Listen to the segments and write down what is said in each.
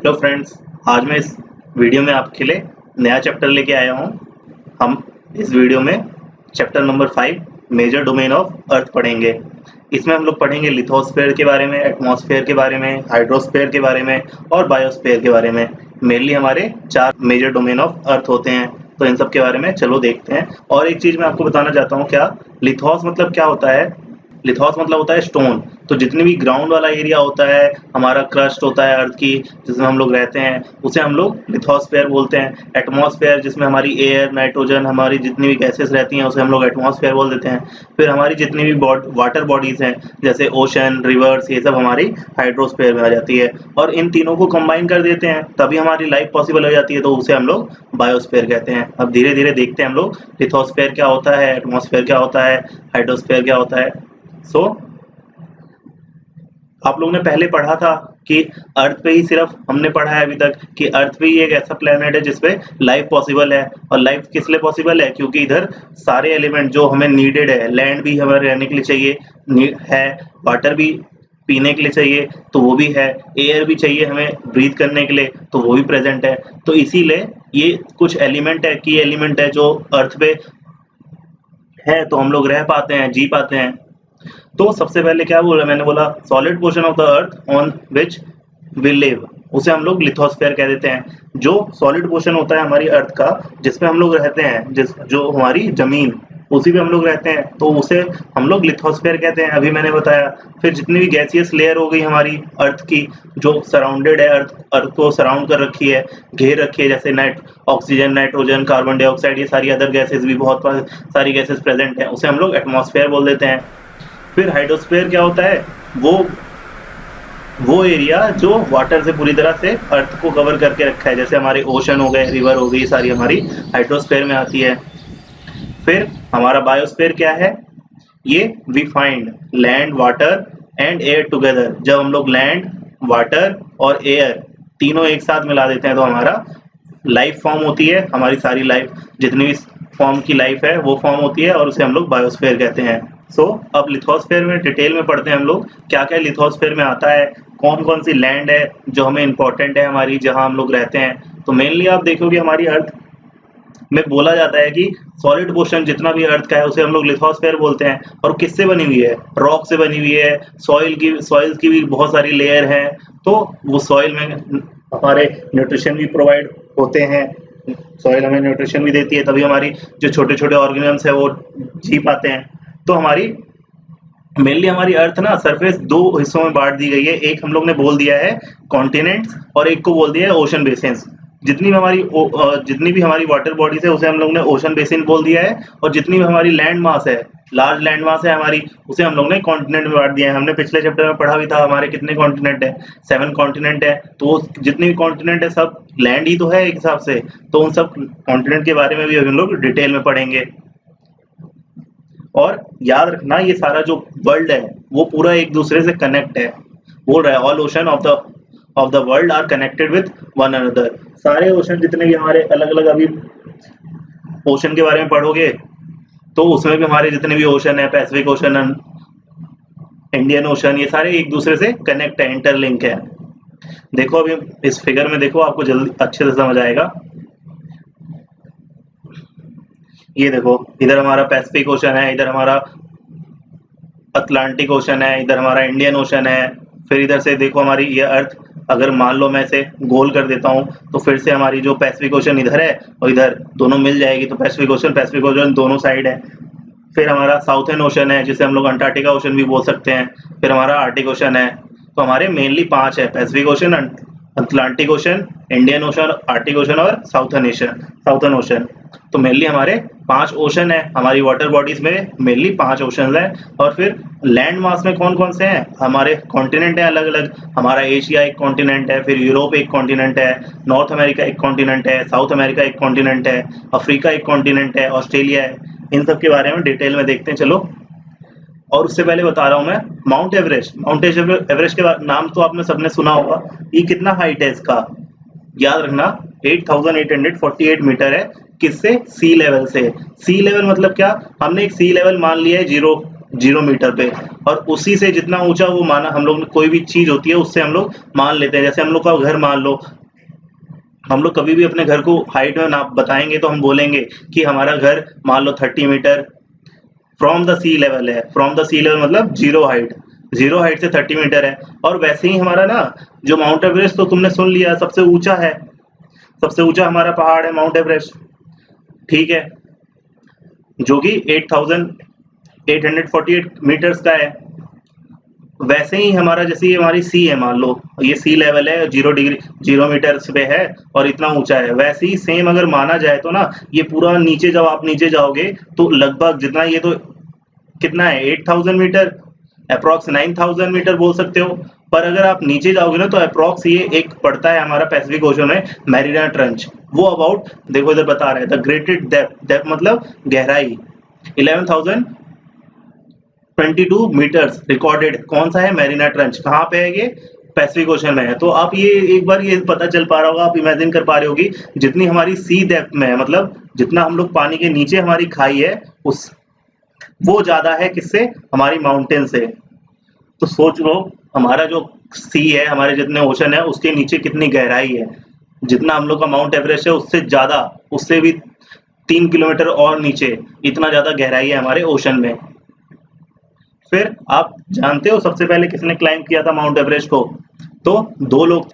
Hello friends, आज मैं इस वीडियो में आपके लिए नया चैप्टर लेके आया हूँ। हम इस वीडियो में chapter number 5 major domain of earth पढ़ेंगे। इसमें हम लोग पढ़ेंगे लिथोस्फीयर के बारे में, एटमॉस्फेयर के बारे में, हाइड्रोस्फीयर के बारे में और बायोस्फीयर के बारे में। मेनली हमारे 4 मेजर डोमेन ऑफ अर्थ होते हैं, तो इन सब के बारे में चलो देखते हैं। और एक चीज़ मैं आपको बताना चाहता हूँ, क्या लिथोस मतलब क्या होता है। लिथोस मतलब होता है स्टोन। तो जितनी भी ग्राउंड वाला एरिया होता है, हमारा क्रस्ट होता है अर्थ की, जिसमें हम लोग रहते हैं, उसे हम लोग लिथोस्फेयर बोलते हैं। एटमॉस्फेयर जिसमें हमारी एयर, नाइट्रोजन, हमारी जितनी भी गैसेस रहती हैं, उसे हम लोग एटमॉस्फेयर बोल देते हैं। फिर हमारी जितनी भी वाटर बॉडीज हैं, जैसे ओशन, रिवर्स, ये सब हमारी हाइड्रोस्फेयर में आ जाती है। और इन तीनों को कंबाइन कर देते हैं, तभी हमारी लाइफ पॉसिबल हो जाती है, तो उसे हम लोग बायोस्फेयर कहते हैं। अब धीरे धीरे देखते हैं हम लोग लिथोस्फेयर क्या होता है, एटमॉस्फेयर क्या होता है, हाइड्रोस्फेयर क्या होता है। आप लोगों ने पहले पढ़ा था कि अर्थ पे ही सिर्फ हमने पढ़ा है अभी तक कि अर्थ पे ही एक ऐसा प्लेनेट है जिसपे लाइफ पॉसिबल है। और लाइफ किस लिए पॉसिबल है? क्योंकि इधर सारे एलिमेंट जो हमें नीडेड है, लैंड भी हमें रहने के लिए चाहिए है, वाटर भी पीने के लिए चाहिए तो वो भी है, एयर भी चाहिए हमें ब्रीथ करने के लिए तो वो भी प्रेजेंट है। तो इसीलिए ये कुछ एलिमेंट है, की एलिमेंट है जो अर्थ पे है, तो हम लोग रह पाते हैं, जी पाते हैं। तो सबसे पहले क्या बोला मैंने, बोला solid portion of the earth on which we live, उसे हम लोग लिथोस्फेयर कह देते हैं। जो सॉलिड पोर्शन होता है हमारी अर्थ का, जिसपे हम लोग रहते हैं, जो हमारी जमीन, उसी पे हम लोग रहते हैं, तो उसे हम लोग लिथोस्फेयर कहते हैं, अभी मैंने बताया। फिर जितनी भी गैसियस लेयर हो गई हमारी अर्थ की, जो सराउंडेड है, अर्थ को सराउंड कर रखी है, घेर रखी है, जैसे ऑक्सीजन, नाइट्रोजन, कार्बन डाइऑक्साइड, ये सारी अदर गैसेस भी बहुत सारी गैसेस प्रेजेंट हैं, उसे हम लोग एटमॉस्फेयर बोल देते हैं। फिर हाइड्रोस्फीयर क्या होता है? वो एरिया जो वाटर से पूरी तरह से अर्थ को कवर करके रखा है, जैसे हमारे ओशन हो गए, रिवर हो गई, सारी हमारी हाइड्रोस्फीयर में आती है। फिर हमारा बायोस्फीयर क्या है? ये we find land, water and air together. जब हम लोग लैंड, वाटर और एयर तीनों एक साथ मिला देते हैं तो हमारा लाइफ फॉर्म होती है। हमारी सारी लाइफ, जितनी भी फॉर्म की लाइफ है, वो फॉर्म होती है और उसे हम लोग बायोस्फीयर कहते हैं। अब लिथोस्फीयर में डिटेल में पढ़ते हैं हम लोग, क्या क्या लिथोस्फीयर में आता है, कौन कौन सी लैंड है जो हमें इंपॉर्टेंट है हमारी, जहां हम लोग रहते हैं। तो मेनली आप देखोगे हमारी अर्थ में बोला जाता है कि सॉलिड पोर्शन जितना भी अर्थ का है उसे हम लोग लिथोस्फीयर बोलते हैं। और किससे बनी हुई है? रॉक से बनी हुई है, सॉइल की भी बहुत सारी लेयर है। तो वो सॉइल में हमारे न्यूट्रिशन भी प्रोवाइड होते हैं, सॉइल हमें न्यूट्रिशन भी देती है, तभी हमारी जो छोटे छोटे ऑर्गेनिजम्स है वो जी पाते हैं। तो हमारी मेनली हमारी अर्थ ना सरफेस 2 हिस्सों में बांट दी गई है। एक हम लोग ने बोल दिया है कॉन्टिनेंट्स और एक को बोल दिया है ओशन बेसिन्स। जितनी भी हमारी वाटर बॉडीज है उसे हम लोग ने ओशन बेसिन बोल दिया है, और जितनी भी हमारी लैंड मास है, लार्ज लैंड मास है हमारी, उसे हम लोग ने कॉन्टिनेंट में बांट दिया है। हमने पिछले चैप्टर में पढ़ा भी था हमारे कितने कॉन्टिनेंट है, 7 कॉन्टिनेंट है। तो वो जितने भी कॉन्टिनेंट है सब लैंड ही तो है एक हिसाब से, तो उन सब कॉन्टिनेंट के बारे में भी हम लोग डिटेल में पढ़ेंगे। और याद रखना, ये सारा जो वर्ल्ड है वो पूरा एक दूसरे से कनेक्ट है। बोल रहा है all ocean of the world are connected with one another. सारे ओशन जितने भी हमारे अलग अलग, अभी ओशन के बारे में पढ़ोगे तो उसमें भी हमारे जितने भी ओशन है, पैसिफिक ओशन, इंडियन ओशन, ये सारे एक दूसरे से कनेक्ट है, इंटरलिंक है। देखो अभी इस फिगर में देखो, आपको जल्दी अच्छे से समझ आएगा। ये देखो, इधर हमारा पैसिफिक ओशन है, इधर हमारा अटलांटिक ओशन है, इधर हमारा इंडियन ओशन है। फिर इधर से देखो हमारी ये अर्थ, अगर मान लो मैं इसे गोल कर देता हूँ तो फिर से हमारी जो पैसिफिक ओशन इधर है और इधर दोनों मिल जाएगी, तो पैसिफिक ओशन दोनों साइड है। फिर हमारा साउथर्न ओशन है, जिसे हम लोग अंटार्कटिका ओशन भी बोल सकते हैं। फिर हमारा आर्टिक ओशन है। तो हमारे मेनली 5 है, Pacific Ocean, Atlantic Ocean, Indian ocean, Arctic ocean और साउथर्न ओशन। तो मेनली हमारे 5 ओशन है, हमारी वाटर बॉडीज में मेनली 5 ओशन है। और फिर लैंड मास में कौन कौन से हैं? हमारे कॉन्टिनेंट है अलग अलग। हमारा एशिया एक कॉन्टिनेंट है, फिर यूरोप एक कॉन्टिनेंट है, नॉर्थ अमेरिका एक कॉन्टिनेंट है, साउथ अमेरिका एक कॉन्टिनेंट है, अफ्रीका एक कॉन्टिनेंट है, ऑस्ट्रेलिया है। इन सब के बारे में डिटेल में देखते हैं, चलो। और उससे पहले बता रहा हूँ मैं, माउंट एवरेस्ट के नाम तो आपने सबने सुना होगा। ये कितना हाइट है इसका? याद रखना 8848 मीटर है। किससे? सी लेवल से। सी लेवल मतलब क्या? हमने एक सी लेवल मान लिया है 0, 0 मीटर पे, और उसी से जितना ऊंचा वो माना हम लोग, कोई भी चीज होती है उससे हम लोग मान लेते हैं। जैसे हम लोग का घर मान लो, हम लोग कभी भी अपने घर को हाइट में नाप बताएंगे तो हम बोलेंगे कि हमारा घर मान लो 30 metre from the sea level है। फ्रॉम द सी लेवल मतलब जीरो हाइट, जीरो हाइट से 30 मीटर है। और वैसे ही हमारा ना जो माउंट एवरेस्ट तो तुमने सुन लिया सबसे ऊंचा है, सबसे ऊंचा हमारा पहाड़ है माउंट एवरेस्ट, ठीक है, जो कि 8,848 मीटर्स का है। वैसे ही हमारा जैसे ये हमारी सी है, मान लो ये सी लेवल है, 0 डिग्री 0 मीटर्स पे है और इतना ऊंचा है। वैसे ही सेम अगर माना जाए तो ना ये पूरा नीचे, जब आप नीचे जाओगे तो लगभग जितना ये तो कितना है 8,000 मीटर, अप्रॉक्स 9,000 मीटर बोल सकते हो। पर अगर आप नीचे जाओगे ना तो अप्रॉक्स ये एक पड़ता है हमारा पैसिफिक ओशन में मैरिना ट्रंच, वो अबाउट देखो इधर बता रहा है द ग्रेटेड डेप्थ, डेप्थ मतलब गहराई 11,022 मीटर्स रिकॉर्डेड। कौन सा है? Marina trench. कहाँ पे है ये? पैसिफिक ओशन में है। तो आप ये एक बार ये पता चल पा रहा होगा, आप इमेजिन कर पा रहे होगी जितनी हमारी सी डेप्थ में है, मतलब जितना हम लोग पानी के नीचे हमारी खाई है उस वो ज्यादा है किससे? हमारी माउंटेन से। तो सोच लो हमारा जो सी है, हमारे जितने ओशन है उसके नीचे कितनी गहराई है। जितना हम लोग का माउंट एवरेस्ट है उससे ज्यादा, उससे भी 3 किलोमीटर और नीचे इतना ज्यादा गहराई है हमारे ओशन में। फिर आप जानते हो सबसे पहले किसने क्लाइंब किया था माउंट एवरेस्ट को? तो दो लोग,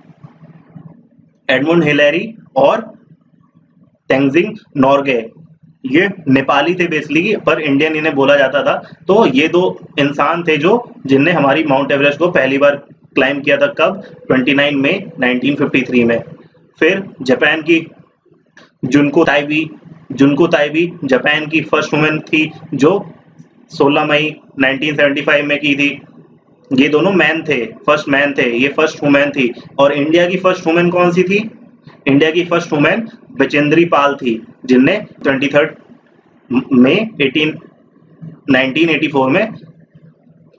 एडमंड हिलेरी और तेंजिंग नोर्गे। ये नेपाली थे बेसिकली, पर इंडियन इन्हें बोला जाता था। तो ये दो इंसान थे जो जिनने हमारी माउंट एवरेस्ट को पहली बार क्लाइंब किया था। कब? 29 मई 1953 में। फिर जापान की जुनको ताइबी जापान की फर्स्ट वुमेन थी जो 16 मई 1975 में की थी। ये दोनों मैन थे, फर्स्ट मैन थे, ये फर्स्ट वुमेन थी। और इंडिया की फर्स्ट वुमेन कौन सी थी? इंडिया की फर्स्ट वुमेन बचेंद्री पाल थी, जिनने 23 मई 1984 में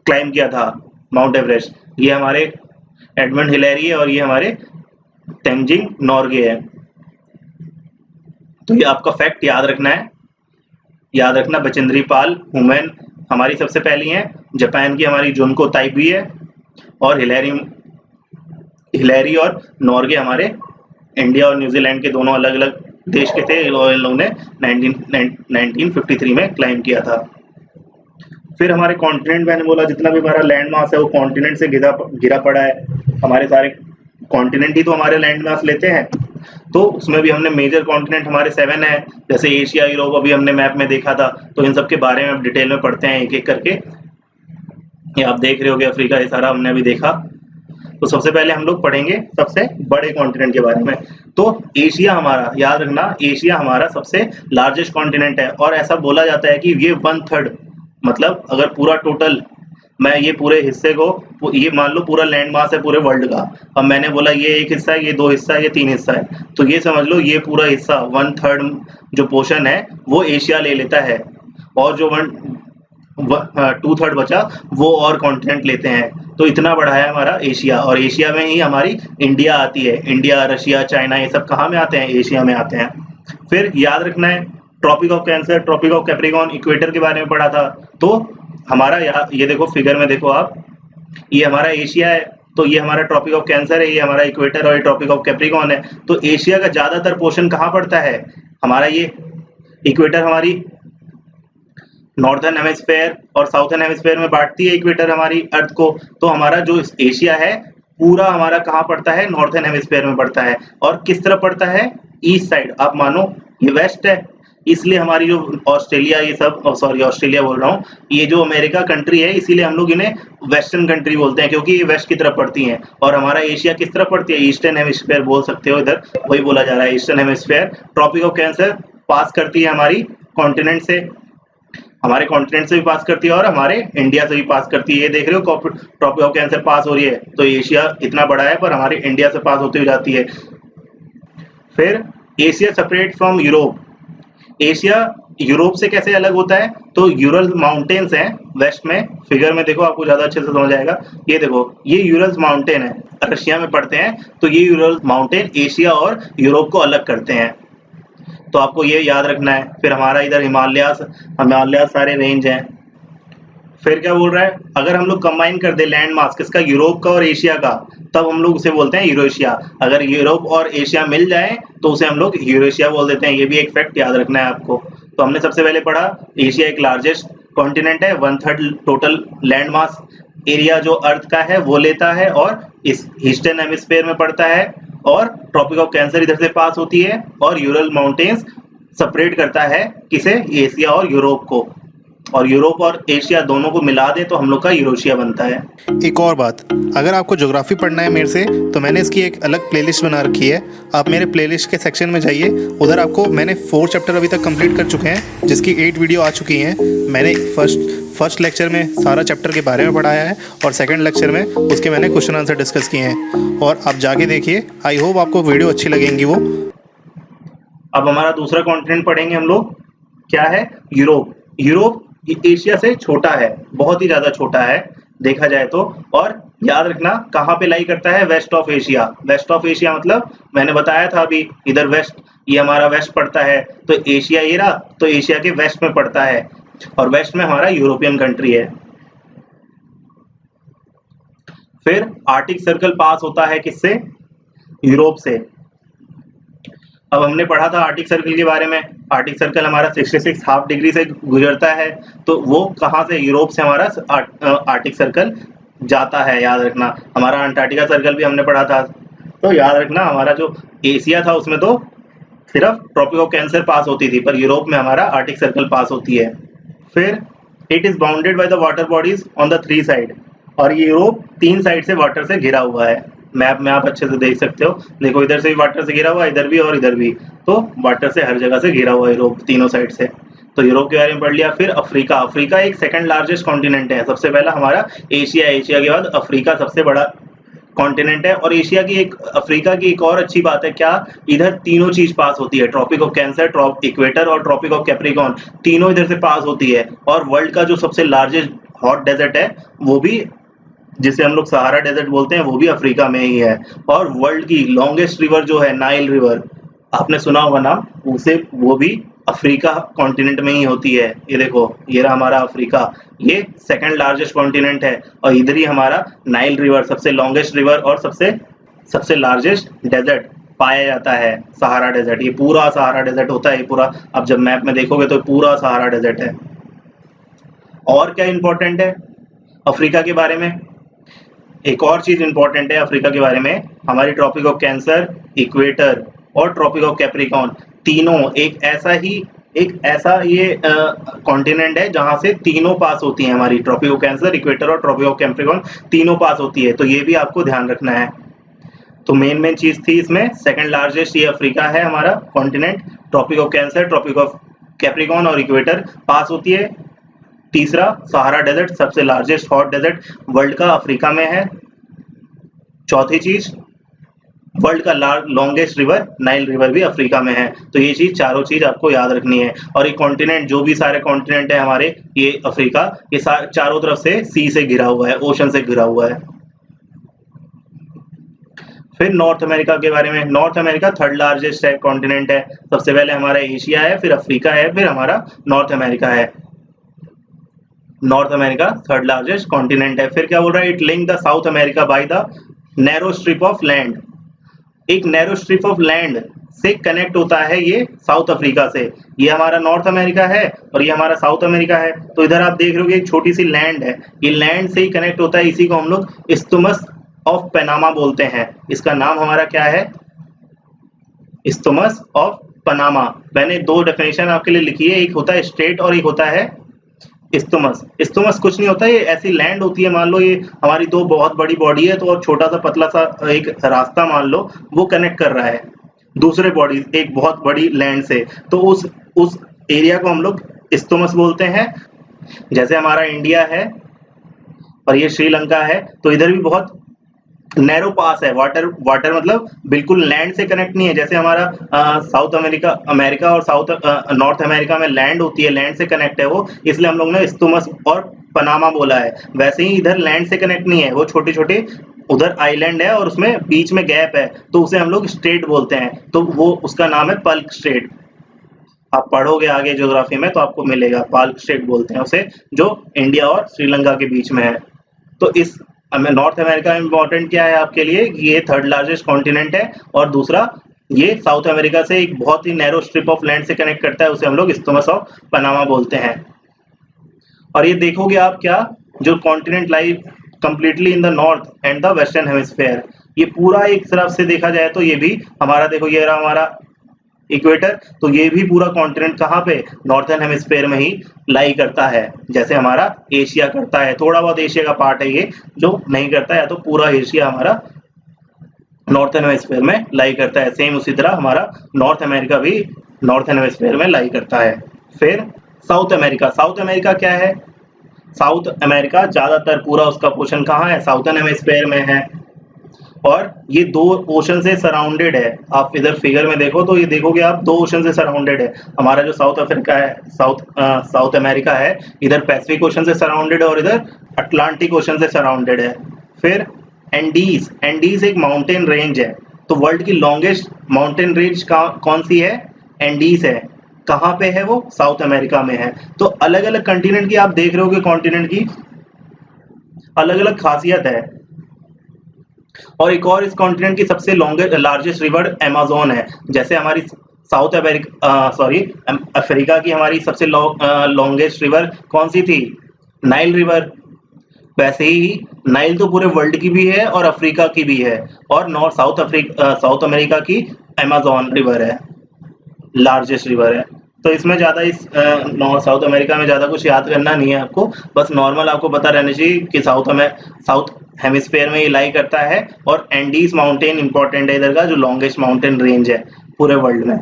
क्लाइम किया था माउंट एवरेस्ट। ये हमारे एडमंड हिलेरी है और ये हमारे तेंजिंग नोर्गे है। तो ये आपका फैक्ट याद रखना है, याद रखना। बचेंद्री पाल वुमेन हमारी सबसे पहली है, जापान की हमारी जुनको ताइबी है, और हिलेरी और नोर्गे हमारे इंडिया और न्यूजीलैंड के दोनों अलग अलग देश के थे। इन लोगों ने 1953 में क्लाइम किया था। फिर हमारे कॉन्टिनेंट, मैंने बोला जितना भी हमारा लैंड मास है वो कॉन्टिनेंट से घिरा पड़ा है। हमारे सारे कॉन्टिनेंट ही तो हमारे लैंड मास लेते हैं। तो उसमें भी हमने मेजर कॉन्टिनेंट हमारे 7 है, जैसे एशिया, यूरोप, अभी हमने मैप में देखा था। तो इन सब के बारे में डिटेल में पढ़ते हैं एक एक करके। ये आप देख रहे होगे अफ्रीका, ये सारा हमने अभी देखा। तो सबसे पहले हम लोग पढ़ेंगे सबसे बड़े कॉन्टिनेंट के बारे में। तो एशिया हमारा, याद रखना, एशिया हमारा सबसे लार्जेस्ट कॉन्टिनेंट है। और ऐसा बोला जाता है कि ये 1/3, मतलब अगर पूरा टोटल मैं ये पूरे हिस्से को, ये मान लो पूरा लैंड मास है पूरे वर्ल्ड का। अब मैंने बोला ये एक हिस्सा है, ये 2 हिस्सा है, ये 3 हिस्सा है, तो ये समझ लो ये पूरा हिस्सा 1/3 जो पोर्शन है वो एशिया ले लेता है। और जो 2/3 बचा वो और कॉन्टिनेंट लेते हैं। तो इतना बड़ा है हमारा एशिया। और एशिया में ही हमारी इंडिया आती है। इंडिया, रशिया, चाइना, ये सब कहाँ में आते हैं? एशिया में आते हैं। फिर याद रखना है Tropic of Cancer, Tropic of Capricorn, equator के बारे में पढ़ा था। तो हमारा ये देखो फिगर में देखो आप, ये हमारा एशिया है, तो ये हमारा ट्रॉपिक ऑफ कैंसर है, ये हमारा इक्वेटर और ये ट्रॉपिक ऑफ कैप्रिकॉर्न है। तो एशिया का ज्यादातर पोर्शन कहाँ पड़ता है? हमारा ये इक्वेटर हमारी नॉर्थर्न हेमिस्फेयर और साउथर्न हेमिस्फेयर में बांटती है इक्वेटर हमारी अर्थ को। तो हमारा जो एशिया है पूरा हमारा कहाँ पड़ता है? नॉर्थर्न हेमिस्फेयर में पड़ता है। और किस तरफ पड़ता है? East side. आप मानो ये वेस्ट है, इसलिए हमारी जो ऑस्ट्रेलिया, ये सब, सॉरी ऑस्ट्रेलिया बोल रहा हूँ, ये जो अमेरिका कंट्री है इसीलिए हम लोग इन्हें वेस्टर्न कंट्री बोलते हैं, क्योंकि ये वेस्ट की तरफ पड़ती हैं। और हमारा एशिया किस तरफ पड़ती है? ईस्टर्न हेमिस्फेयर बोल सकते हो, इधर वही बोला जा रहा है eastern hemisphere. Tropic of cancer pass करती है हमारी कॉन्टिनेंट से, हमारे कॉन्टिनेंट से भी पास करती है और हमारे इंडिया से भी पास करती है। ये देख रहे हो ट्रॉपिक ऑफ कैंसर पास हो रही है। तो एशिया इतना बड़ा है पर हमारे इंडिया से पास होती हुई जाती है। फिर Asia separate from Europe. Asia Europe से कैसे अलग होता है? तो यूरल माउंटेन्स हैं वेस्ट में, फिगर में देखो आपको ज्यादा अच्छे से समझ आएगा। ये देखो ये यूरल माउंटेन है, रशिया में पड़ते हैं। तो ये यूरल माउंटेन एशिया और यूरोप को अलग करते हैं, तो आपको ये याद रखना है। फिर हमारा इधर हिमालय सारे रेंज हैं। फिर क्या बोल रहा है, अगर हम लोग कंबाइन कर दे लैंड मास किसका, यूरोप का और एशिया का, तब हम लोग उसे बोलते हैं यूरेशिया। अगर यूरोप और एशिया मिल जाए तो उसे हम लोग यूरेशिया बोल देते हैं। ये भी एक फैक्ट याद रखना है आपको। तो हमने सबसे पहले पढ़ा एशिया एक लार्जेस्ट कॉन्टिनेंट है, 1/3 टोटल लैंड मास एरिया जो अर्थ का है वो लेता है, और इस ईस्टर्न हेमिस्फीयर में पड़ता है, और ट्रॉपिक ऑफ कैंसर इधर से पास होती है, और यूरल माउंटेन्स सेपरेट करता है किसे, एशिया और यूरोप को, और यूरोप और एशिया दोनों को मिला दे तो हम लोग का यूरोशिया बनता है। एक और बात, अगर आपको ज्योग्राफी पढ़ना है मेरे से तो मैंने इसकी एक अलग प्लेलिस्ट बना रखी है। आप मेरे प्लेलिस्ट के सेक्शन में जाइए, उधर आपको मैंने 4 चैप्टर अभी तक कंप्लीट कर चुके हैं, जिसकी 8 वीडियो आ चुकी हैं। मैंने फर्स्ट लेक्चर में सारा चैप्टर के बारे में पढ़ाया है, और सेकंड लेक्चर में उसके मैंने क्वेश्चन आंसर डिस्कस किए हैं, और आप जाके देखिए। आई होप आपको वीडियो अच्छी लगेंगी वो। अब हमारा दूसरा कॉन्टिनेंट पढ़ेंगे हम लोग, क्या है, यूरोप। यूरोप एशिया से छोटा है, बहुत ही ज्यादा छोटा है देखा जाए तो, और याद रखना कहाँ पे लाई करता है, west of Asia. West of Asia मतलब मैंने बताया था अभी, इधर वेस्ट, ये हमारा वेस्ट पड़ता है, तो एशिया ये रहा, तो एशिया के वेस्ट में पड़ता है, और वेस्ट में हमारा यूरोपियन कंट्री है। फिर आर्टिक सर्कल पास होता है किससे, यूरोप से। अब हमने पढ़ा था आर्टिक सर्कल के बारे में। आर्टिक सर्कल हमारा 66 हाफ डिग्री से गुजरता है, तो वो कहाँ से, यूरोप से हमारा आर्टिक सर्कल जाता है, याद रखना। हमारा अंटार्कटिका सर्कल भी हमने पढ़ा था, तो याद रखना हमारा जो एशिया था उसमें तो सिर्फ ट्रॉपिक ऑफ कैंसर पास होती थी, पर यूरोप में हमारा आर्टिक सर्कल पास होती है। फिर it is bounded by the water bodies on the 3 side, और यूरोप 3 साइड से वाटर से घिरा हुआ है। मैप में आप अच्छे से देख सकते हो, देखो इधर से भी वाटर से घिरा हुआ है, इधर भी और इधर भी, तो वाटर से हर जगह से घिरा हुआ है यूरोप तीनों साइड से। तो यूरोप के बारे में पढ़ लिया। फिर अफ्रीका। अफ्रीका एक सेकंड लार्जेस्ट कॉन्टिनेंट है। सबसे पहला हमारा एशिया, एशिया के बाद अफ्रीका सबसे बड़ा कॉन्टिनेंट है। और एशिया की एक, अफ्रीका की एक और अच्छी बात है क्या, इधर तीनों चीज पास होती है, ट्रॉपिक ऑफ कैंसर, इक्वेटर और ट्रॉपिक ऑफ कैप्रिकॉर्न, तीनों इधर से पास होती है। और वर्ल्ड का जो सबसे लार्जेस्ट हॉट डेजर्ट है वो भी, जिसे हम लोग सहारा डेजर्ट बोलते हैं, वो भी अफ्रीका में ही है। और वर्ल्ड की लॉन्गेस्ट रिवर जो है नाइल रिवर, आपने सुना होगा नाम, उसे वो भी अफ्रीका कॉन्टिनेंट में ही होती है। ये देखो, ये रहा हमारा अफ्रीका, ये सेकंड लार्जेस्ट कॉन्टिनेंट है, और इधर ही हमारा नाइल रिवर, सबसे लॉन्गेस्ट रिवर और सबसे लार्जेस्ट डेजर्ट पाया जाता है, सहारा डेजर्ट। ये पूरा सहारा डेजर्ट होता है, ये पूरा, अब जब मैप में देखोगे तो पूरा सहारा डेजर्ट है। और क्या इंपॉर्टेंट है अफ्रीका के बारे में, एक और चीज इंपॉर्टेंट है अफ्रीका के बारे में, हमारी ट्रॉपिक ऑफ कैंसर, इक्वेटर और ट्रॉपिक ऑफ कैप्रिकॉर्न, तीनों एक ऐसा ये कॉन्टिनेंट है जहां से तीनों पास होती हैं, हमारी ट्रॉपिक ऑफ कैंसर, इक्वेटर और ट्रॉपिक ऑफ कैप्रिकॉर्न तीनों पास होती है। तो ये भी आपको ध्यान रखना है। तो मेन चीज थी इसमें, सेकंड लार्जेस्ट ये अफ्रीका है हमारा continent, Tropic of Cancer, Tropic of Capricorn और इक्वेटर पास होती है। तीसरा सहारा डेजर्ट, सबसे लार्जेस्ट हॉट डेजर्ट वर्ल्ड का अफ्रीका में है। चौथी चीज, वर्ल्ड का लॉन्गेस्ट रिवर नाइल रिवर भी अफ्रीका में है। तो ये चीज, चारों चीज आपको याद रखनी है। और ये कॉन्टिनेंट, जो भी सारे कॉन्टिनेंट है हमारे, ये अफ्रीका, ये चारों तरफ से सी से घिरा हुआ है, ओशन से घिरा हुआ है। फिर नॉर्थ अमेरिका के बारे में, नॉर्थ अमेरिका थर्ड लार्जेस्ट है कॉन्टिनेंट है। सबसे पहले हमारा एशिया है, फिर अफ्रीका है, फिर हमारा नॉर्थ अमेरिका है। North America third largest continent है। फिर क्या बोल रहा है, it link the south America by the narrow strip of land, एक नैरो स्ट्रिप ऑफ लैंड से कनेक्ट होता है ये साउथ अफ्रीका से। ये हमारा नॉर्थ अमेरिका है और ये हमारा साउथ अमेरिका है। तो इधर आप देख रहे हो एक छोटी सी लैंड है, ये लैंड से ही कनेक्ट होता है। इसी को हम लोग इस्थमस ऑफ पनामा बोलते हैं। इसका नाम हमारा क्या है, इस्थमस ऑफ पनामा। मैंने 2 डेफिनेशन आपके लिए लिखी है, एक होता है स्ट्रेट और एक होता है इस्थमस। इस्थमस कुछ नहीं होता, ये ऐसी लैंड होती है, मान लो ये हमारी 2 बहुत बड़ी बॉडी है, तो और छोटा सा पतला सा एक रास्ता मान लो वो कनेक्ट कर रहा है दूसरे बॉडी एक बहुत बड़ी लैंड से, तो उस एरिया को हम लोग इस्थमस बोलते हैं। जैसे हमारा इंडिया है और ये श्रीलंका है, तो इधर भी बहुत नैरो पास है, वाटर मतलब बिल्कुल लैंड से कनेक्ट नहीं है। जैसे हमारा साउथ अमेरिका और नॉर्थ अमेरिका में लैंड होती है, लैंड से कनेक्ट है वो, इसलिए हम लोग ने इस्थमस और पनामा बोला है। वैसे ही इधर लैंड से कनेक्ट नहीं है, वो छोटे छोटे उधर आइलैंड है और उसमें बीच में गैप है, तो उसे हम लोग स्ट्रेट बोलते हैं, तो वो उसका नाम है पल्क स्ट्रेट। आप पढ़ोगे आगे ज्योग्राफी में तो आपको मिलेगा, बाल्क स्टेट बोलते हैं उसे, जो इंडिया और श्रीलंका के बीच में है। तो इस नॉर्थ अमेरिका में इंपॉर्टेंट क्या है आपके लिए, ये थर्ड लार्जेस्ट कॉन्टिनेंट है, और दूसरा ये साउथ अमेरिका से एक बहुत ही नैरो स्ट्रिप ऑफ लैंड से कनेक्ट करता है, उसे हम लोग इस्थमस ऑफ पनामा बोलते हैं। और ये देखोगे आप क्या, जो continent lie completely in the north and the western hemisphere, ये पूरा एक तरफ से देखा जाए तो ये भी हमारा, देखो ये रहा हमारा इक्वेटर, तो ये भी पूरा कॉन्टिनेंट कहाँ पे, नॉर्थर्न हेमिस्फेयर में ही लाई करता है, जैसे हमारा एशिया करता है। थोड़ा बहुत एशिया का पार्ट है ये जो नहीं करता है, तो पूरा एशिया हमारा नॉर्थर्न हेमिस्फेयर में लाई करता है। सेम उसी तरह हमारा नॉर्थ अमेरिका भी नॉर्थर्न हेमिस्फेयर में लाई करता है। फिर साउथ अमेरिका, साउथ अमेरिका क्या है, साउथ अमेरिका ज्यादातर पूरा उसका पोर्शन कहाँ है, साउथर्न हेमिस्फेयर में है, और ये दो ओशन से सराउंडेड है। आप इधर फिगर में देखो तो ये देखोगे आप, दो ओशन से सराउंडेड है। हमारा जो साउथ अफ्रीका है, साउथ अमेरिका है, इधर पैसिफिक ओशन से सराउंडेड है और इधर अटलांटिक ओशन से सराउंडेड है। फिर एंडीज, एंडीज एक माउंटेन रेंज है, तो वर्ल्ड की लॉन्गेस्ट माउंटेन रेंज कौन सी है, एंडीज है। कहाँ पे है वो, साउथ अमेरिका में है। तो अलग अलग कंटिनेंट की आप देख रहे हो कि कॉन्टिनेंट की अलग अलग खासियत है। और एक और, इस कॉन्टिनेंट की सबसे लार्जेस्ट रिवर अमेज़न है। जैसे हमारी साउथ अमेरिका अफ्रीका की हमारी सबसे लॉन्गेस्ट रिवर कौन सी थी, नाइल रिवर। वैसे ही नाइल तो पूरे वर्ल्ड की भी है और अफ्रीका की भी है, और साउथ अमेरिका की अमेज़न रिवर है, लार्जेस्ट रिवर है। तो इसमें ज्यादा साउथ अमेरिका में ज्यादा कुछ याद करना नहीं है आपको, बस नॉर्मल आपको पता रहना चाहिए कि साउथ हेमिस्फेयर में ये लाई करता है, और एंडीज माउंटेन इंपॉर्टेंट है इधर का, जो लॉन्गेस्ट माउंटेन रेंज है पूरे वर्ल्ड में।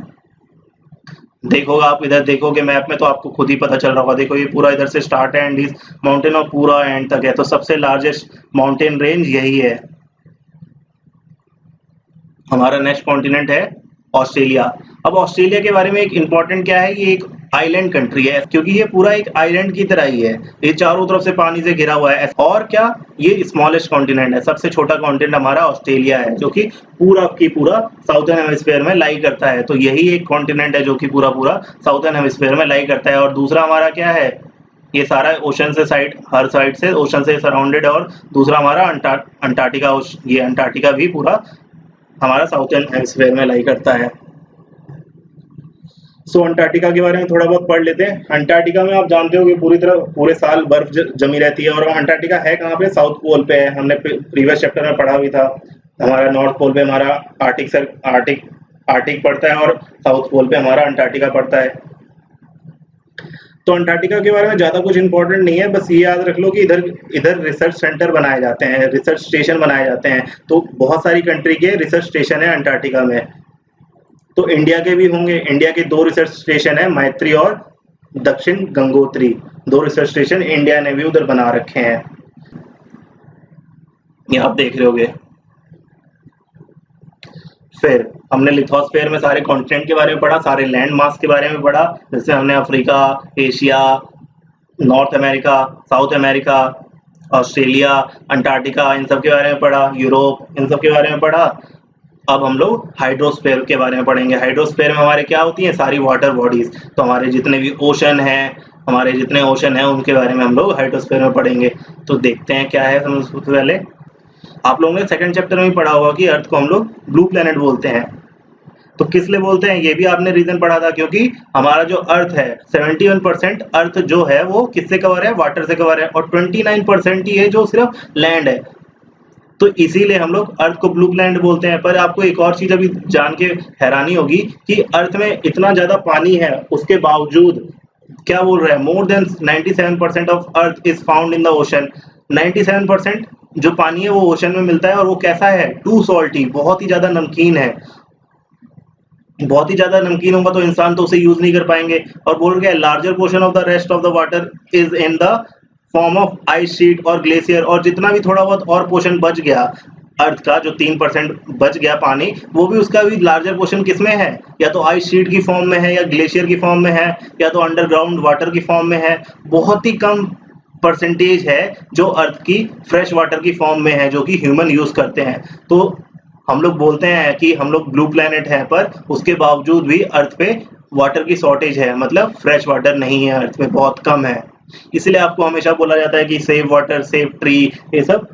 देखोगे आप, इधर देखोगे मैप में तो आपको खुद ही पता चल रहा होगा। देखो ये पूरा इधर से स्टार्ट है एंडीज माउंटेन और पूरा एंड तक है, तो सबसे लार्जेस्ट माउंटेन रेंज यही है। हमारा नेक्स्ट कॉन्टिनेंट है ऑस्ट्रेलिया। अब ऑस्ट्रेलिया के बारे में एक इम्पोर्टेंट क्या है, ये एक आइलैंड कंट्री है, क्योंकि ये पूरा एक आइलैंड की तरह ही है, ये चारों तरफ से पानी से घिरा हुआ है। और क्या, ये स्मॉलेस्ट कॉन्टिनेंट है, सबसे छोटा कॉन्टिनेंट हमारा ऑस्ट्रेलिया है, जो कि पूरा की पूरा साउथर्न हेमिस्फेयर में लाई करता है। तो यही एक कॉन्टिनेंट है जो कि पूरा पूरा साउथर्न हेमिस्फेयर में लाई करता है। और दूसरा हमारा क्या है, ये सारा ओशन से हर साइड से ओशन से सराउंडेड है। और दूसरा हमारा अंटार्कटिका, ये अंटार्कटिका भी पूरा हमारा साउथर्न हेमिस्फेयर में लाई करता है। सो अंटार्कटिका के बारे में थोड़ा बहुत पढ़ लेते हैं। अंटार्कटिका में आप जानते हो कि पूरे साल बर्फ जमी रहती है, और अंटार्कटिका है कहाँ पे, साउथ पोल पे है। हमने प्रीवियस चैप्टर में पढ़ा भी था। हमारा नॉर्थ पोल पे हमारा आर्टिक पड़ता है, और साउथ पोल पे हमारा अंटार्कटिका पड़ता है। तो अंटार्कटिका के बारे में ज्यादा कुछ इंपॉर्टेंट नहीं है, बस ये याद रख लो कि इधर रिसर्च सेंटर बनाए जाते हैं, रिसर्च स्टेशन बनाए जाते हैं। तो बहुत सारी कंट्री के रिसर्च स्टेशन है अंटार्कटिका में। तो इंडिया के भी होंगे, इंडिया के 2 रिसर्च स्टेशन है, मैत्री और दक्षिण गंगोत्री। 2 रिसर्च स्टेशन इंडिया ने भी उधर बना रखे हैं, ये आप देख रहे होगे। फिर हमने लिथोस्फीयर में सारे कॉन्टिनेंट के बारे में पढ़ा, सारे लैंड मास के बारे में पढ़ा, जैसे हमने Africa, Asia, North America, South America, Australia, Antarctica, इन सब के बारे में पढ़ा, यूरोप, इन सब के बारे में पढ़ा। अब हम लोग हाइड्रोस्फीयर के बारे में पढ़ेंगे। हाइड्रोस्फीयर में हमारे क्या होती है, सारी वाटर बॉडीज। तो हमारे जितने भी ओशन हैं, उनके बारे में हम लोग हाइड्रोस्फीयर में पढ़ेंगे। तो देखते हैं क्या है। सबसे पहले आप लोगों ने सेकंड चैप्टर में ही पढ़ा होगा कि अर्थ को हम लोग ब्लू प्लेनेट बोलते हैं। तो किस लिए बोलते हैं, ये भी आपने रीजन पढ़ा था, क्योंकि हमारा जो अर्थ है 71% अर्थ जो है वो किससे कवर है, वाटर से कवर है, और 29% ही है जो सिर्फ लैंड है। तो इसीलिए हम लोग अर्थ को ब्लू प्लेनेट बोलते हैं। पर आपको एक और चीज अभी जान के हैरानी होगी कि अर्थ में इतना ज्यादा पानी है, उसके बावजूद क्या बोल रहा है, more than 97% of earth is found in the ocean. 97% जो पानी है वो ओशन में मिलता है, और वो कैसा है, टू सॉल्टी, बहुत ही ज्यादा नमकीन है। बहुत ही ज्यादा नमकीन होगा तो इंसान तो उसे यूज नहीं कर पाएंगे। और बोल गया larger portion of the rest of the water is in the form of ice sheet और ग्लेशियर। और जितना भी थोड़ा बहुत और पोर्शन बच गया अर्थ का, जो 3% बच गया पानी, वो भी उसका भी लार्जर पोर्शन किसमें है, या तो आइस शीट की फॉर्म में है, या ग्लेशियर की फॉर्म में है, या तो अंडरग्राउंड वाटर की फॉर्म में है। बहुत ही कम परसेंटेज है जो अर्थ की फ्रेश वाटर की फॉर्म में है, जो कि ह्यूमन यूज करते हैं। तो हम लोग बोलते हैं कि हम लोग ब्लू प्लेनेट है, पर उसके बावजूद भी अर्थ पे वाटर की शॉर्टेज है, मतलब फ्रेश वाटर नहीं है अर्थ में, बहुत कम है। इसलिए आपको हमेशा बोला जाता है कि सेव वाटर, सेव ट्री, ये सब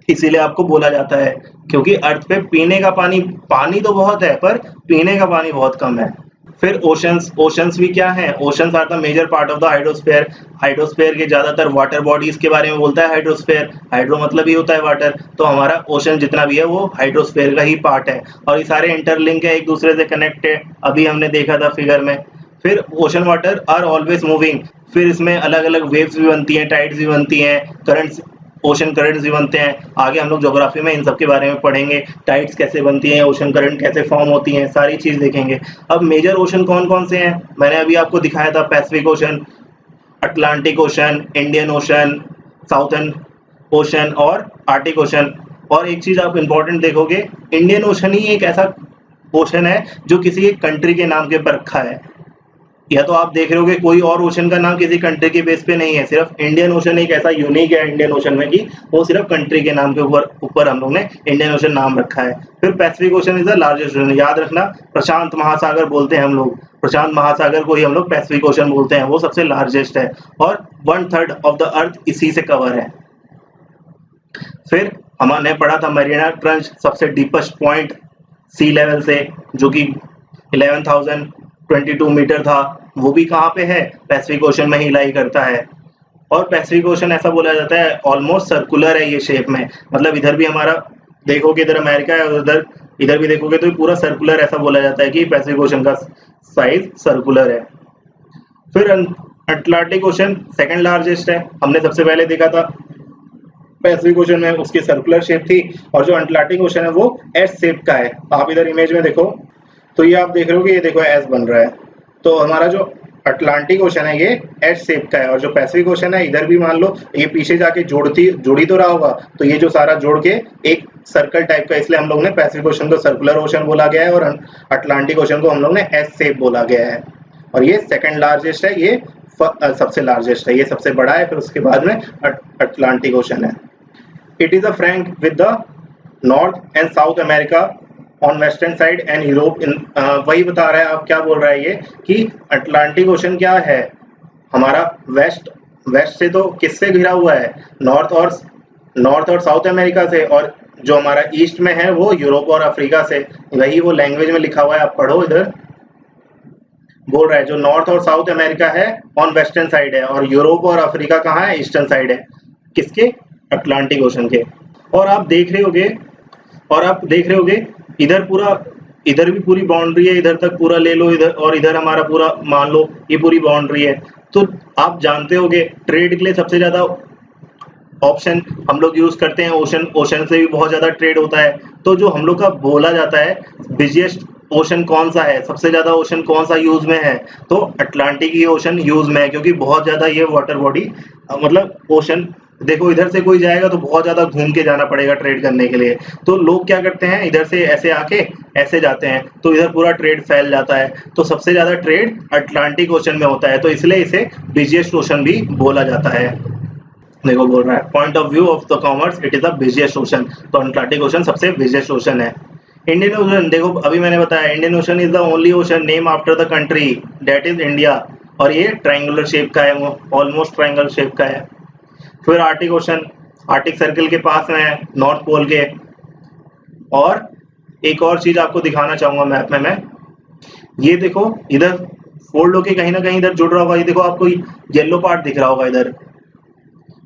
इसीलिए आपको बोला जाता है, क्योंकि अर्थ पे पीने का पानी पानी तो बहुत है पर पीने का पानी बहुत कम है। फिर ओशंस, ओशंस भी क्या है? Oceans are the major part of the hydrosphere. Hydrosphere के ज्यादातर वाटर बॉडीज के बारे में बोलता है हाइड्रोस्फीयर। हाइड्रो मतलब ही होता है वाटर, तो हमारा ओशन जितना भी है वो हाइड्रोस्फीयर का ही पार्ट है, और ये सारे इंटरलिंक है, एक दूसरे से कनेक्ट है, अभी हमने देखा था फिगर में। फिर ocean water are always moving. फिर इसमें अलग अलग वेव्स भी बनती हैं, टाइड्स भी बनती हैं, करंट्स, ओशन करंट्स भी बनते हैं। आगे हम लोग ज्योग्राफी में इन सब के बारे में पढ़ेंगे, टाइड्स कैसे बनती हैं, ओशन करंट कैसे फॉर्म होती हैं, सारी चीज देखेंगे। अब मेजर ओशन कौन कौन से हैं? मैंने अभी आपको दिखाया था, Pacific Ocean, Atlantic Ocean, Indian ocean, southern ocean और आर्टिक ओशन। और एक चीज आप इंपॉर्टेंट देखोगे, इंडियन ओशन ही एक ऐसा ओशन है जो किसी एक कंट्री के नाम के ऊपर रखा है। या तो आप देख रहे होगे कोई और ओशन का नाम किसी कंट्री के बेस पे नहीं है, सिर्फ इंडियन ओशन एक ऐसा यूनिक है इंडियन ओशन में कि वो सिर्फ कंट्री के नाम के ऊपर हम लोग ने इंडियन ओशन नाम रखा है। फिर Pacific ocean is the largest ocean, याद रखना, प्रशांत महासागर बोलते हैं हम लोग, प्रशांत महासागर को ही हम लोग पैसिफिक ओशन बोलते हैं, वो सबसे लार्जेस्ट है और 1/3 ऑफ द अर्थ इसी से कवर है। फिर हमने पढ़ा था मरीना ट्रंच, सबसे डीपेस्ट पॉइंट सी लेवल से, जो कि 11,022 मीटर था, वो भी कहाँ पे है? पैसिफिक ओशन में ही लाई करता है। और पैसिफिक ओशन ऐसा बोला जाता है ऑलमोस्ट सर्कुलर है ये शेप में, मतलब इधर भी हमारा देखोगे, इधर अमेरिका है, उधर इधर भी देखोगे तो पूरा सर्कुलर, ऐसा बोला जाता है कि पैसिफिक ओशन का साइज सर्कुलर है। फिर अटलांटिक ओशन सेकंड लार्जेस्ट है, हमने सबसे पहले देखा था पैसिफिक ओशन में उसकी सर्कुलर शेप थी, और जो अटलांटिक ओशन है वो एस शेप का है। आप इधर इमेज में देखो तो ये आप देख रहे हो कि ये देखो एस बन रहा है, तो हमारा जो अटलांटिक ओशन है ये एस शेप का है, और जो पैसिफिक ओशन है इधर भी मान लो ये पीछे जाके जुड़ी तो रहा होगा, तो ये जो सारा जोड़ के एक सर्कल टाइप का, इसलिए हम लोग ने पैसिफिक ओशन को सर्कुलर ओशन बोला गया है और अटलांटिक ओशन को हम लोग ने एस शेप बोला गया है। और ये सेकंड लार्जेस्ट है, ये सबसे लार्जेस्ट है, ये सबसे बड़ा है, फिर उसके बाद में अटलांटिक ओशन है। It is a Frank with the north and south America on western side and Europe in, वही बता रहा है, आप क्या बोल रहा है ये कि अटलांटिक ओशन क्या है हमारा, वेस्ट से तो किससे घिरा हुआ है? नॉर्थ और साउथ अमेरिका से, और जो हमारा ईस्ट में है वो यूरोप और अफ्रीका से। वही वो लैंग्वेज में लिखा हुआ है, आप पढ़ो, इधर बोल रहा है जो नॉर्थ और साउथ अमेरिका है ऑन वेस्टर्न साइड है, और यूरोप और अफ्रीका कहाँ है? ईस्टर्न साइड है, किसके? अटलांटिक ओशन के। और आप देख रहे होगे इधर भी पूरी बाउंड्री है, इधर तक पूरा ले लो इधर, और इधर हमारा पूरा मान लो ये पूरी बाउंड्री है। तो आप जानते होगे ट्रेड के लिए सबसे ज्यादा ऑप्शन हम लोग यूज करते हैं ओशन से भी बहुत ज्यादा ट्रेड होता है। तो जो हम लोग का बोला जाता है बिजिएस्ट ओशन कौन सा है, सबसे ज्यादा ओशन कौन सा यूज में है, तो अटलांटिक ही ओशन यूज में है, क्योंकि बहुत ज्यादा ये वाटर बॉडी, मतलब ओशन, देखो इधर से कोई जाएगा तो बहुत ज्यादा घूम के जाना पड़ेगा ट्रेड करने के लिए, तो लोग क्या करते हैं इधर से ऐसे आके ऐसे जाते हैं, तो इधर पूरा ट्रेड फैल जाता है। तो सबसे ज्यादा ट्रेड अटलांटिक ओशन में होता है, तो इसलिए इसे बिजिएस्ट ओशन भी बोला जाता है। देखो बोल रहा है point of view of the commerce it is the busiest ocean, तो अटलांटिक ओशन सबसे बिजिएस्ट ओशन है। इंडियन ओशन, देखो अभी मैंने बताया Indian ocean is the only ocean name after the country that is India, और ये ट्रायंगुलर शेप का है, वो ऑलमोस्ट ट्रायंगल शेप का है। फिर आर्टिक ओशन, आर्टिक सर्कल के पास में है, नॉर्थ पोल के। और एक और चीज आपको दिखाना चाहूंगा मैप में मैं, ये देखो इधर फोल्ड होके कहीं ना कहीं इधर जुड़ रहा होगा, ये देखो आपको येलो पार्ट दिख रहा होगा, इधर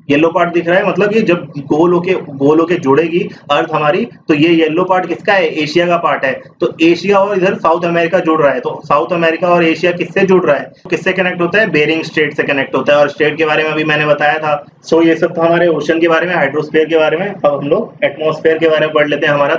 येलो पार्ट दिख रहा है, मतलब ये जब गोल होके जुड़ेगी अर्थ हमारी, तो ये येलो पार्ट किसका है? एशिया का पार्ट है। तो एशिया और इधर साउथ अमेरिका जुड़ रहा है, तो साउथ अमेरिका और एशिया किससे जुड़ रहा है? किससे कनेक्ट होता है? बेरिंग स्ट्रेट से कनेक्ट होता है, और स्ट्रेट के बारे में अभी मैंने बताया था। सो ये सब था हमारे ओशन के बारे में, हाइड्रोस्फीयर के बारे में। अब हम लोग एटमॉस्फेयर के बारे में पढ़ लेते हैं। हमारा